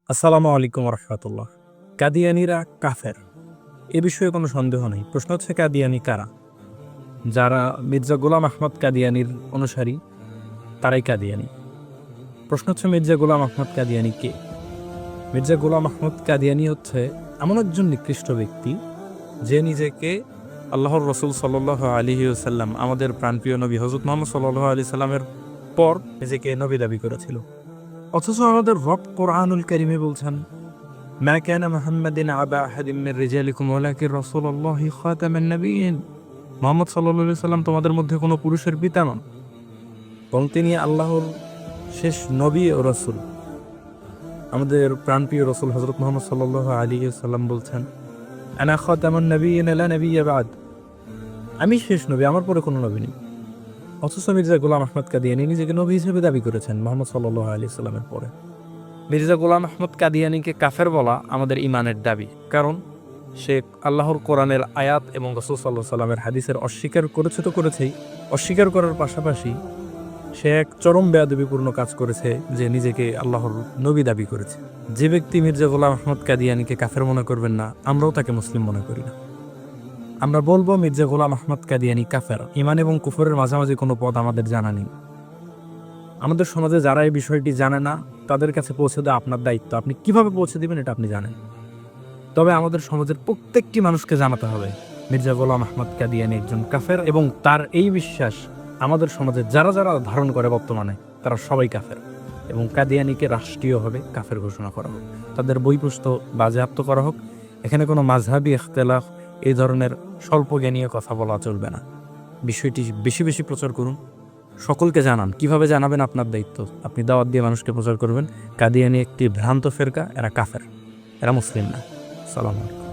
আসসালামু আলাইকুম রহমতুল্লাহ। কাদিয়ানিরা কাফের, এ বিষয়ে কোনো সন্দেহ নেই। প্রশ্ন হচ্ছে কাদিয়ানি কারা? যারা মির্জা গোলাম আহমদ কাদিয়ানির অনুসারী তারাই কাদিয়ানি। প্রশ্ন হচ্ছে মির্জা গোলাম আহমদ কাদিয়ানি কে? মির্জা গোলাম আহমদ কাদিয়ানি হচ্ছে এমন একজন নিকৃষ্ট ব্যক্তি যে নিজেকে আল্লাহর রসুল সাল্লাল্লাহু আলাইহি ওয়াসাল্লাম, আমাদের প্রাণপ্রিয় নবী হযরত মুহাম্মদ সাল্লাল্লাহু আলাইহি সাল্লামের পর নিজেকে নবী দাবি করেছিল। অথচ আমাদের রব কোরআনুল কারীমে বলছেন, মা কানা মুহাম্মাদিন আবা আহাদিম মির রিজালিকুম ওয়ালাকিন রাসূলুল্লাহি খাতামান নাবিয়্যিন। মুহাম্মদ সাল্লাল্লাহু আলাইহি সাল্লাম তোমাদের মধ্যে কোনো পুরুষের পিতা নন, বরং তিনি আল্লাহর শেষ নবী ও রাসূল। আমাদের প্রাণপ্রিয় রাসূল হযরত মুহাম্মদ সাল্লাল্লাহু আলাইহি ওয়াসাল্লাম বলছেন, আনা খাতামুন নাবিয়্যিন লা নাবিয়্যা বা'দ, আমি শেষ নবী, আমার পরে কোনো নবী নেই। অথচ মির্জা গোলাম আহমদ কাদিয়ানী নিজেকে নবী হিসেবে দাবি করেছেন মুহাম্মদ সাল্লাল্লাহু আলাইহি সাল্লামের পরে। মির্জা গোলাম আহমদ কাদিয়ানীকে কাফের বলা আমাদের ইমানের দাবি, কারণ সে আল্লাহর কোরআনের আয়াত এবং রাসূল সাল্লাল্লাহু আলাইহি সাল্লামের হাদিসের অস্বীকার করেছে তো করেছেই, অস্বীকার করার পাশাপাশি সে এক চরম বেয়াদবিপূর্ণ কাজ করেছে যে নিজেকে আল্লাহর নবী দাবি করেছে। যে ব্যক্তি মির্জা গোলাম আহমদ কাদিয়ানীকে কাফের মনে করবেন না, আমরাও তাকে মুসলিম মনে করি না। আমরা বলবো মির্জা গোলাম আহমদ কাদিয়ানী কাফের। ইমান এবং কুফরের মাঝামাঝি কোনো পথ আমাদের জানা নেই। আমাদের সমাজে যারা এই বিষয়টি জানে না তাদের কাছে পৌঁছে দেওয়া আপনার দায়িত্ব। আপনি কিভাবে পৌঁছে দিবেন এটা আপনি জানেন। তবে আমাদের সমাজের প্রত্যেকটি মানুষকে জানাতে হবে মির্জা গোলাম আহমদ কাদিয়ানী একজন কাফের, এবং তার এই বিশ্বাস আমাদের সমাজে যারা যারা ধারণ করে বর্তমানে তারা সবাই কাফের, এবং কাদিয়ানীকে রাষ্ট্রীয়ভাবে কাফের ঘোষণা করা হোক, তাদের বই পুস্তক বাজেয়াপ্ত করা হোক। এখানে কোনো মাযহাবী ইখতিলাফ, এই ধরনের স্বল্পজ্ঞানীয় কথা বলা চলবে না। বিষয়টি বেশি বেশি প্রচার করুন, সকলকে জানান। কিভাবে জানাবেন আপনার দায়িত্ব। আপনি দাওয়াত দিয়ে মানুষকে প্রচার করবেন কাদিয়ানী একটি ভ্রান্ত ফেরকা, এরা কাফের, এরা মুসলিম না। সালাম আলাইকুম।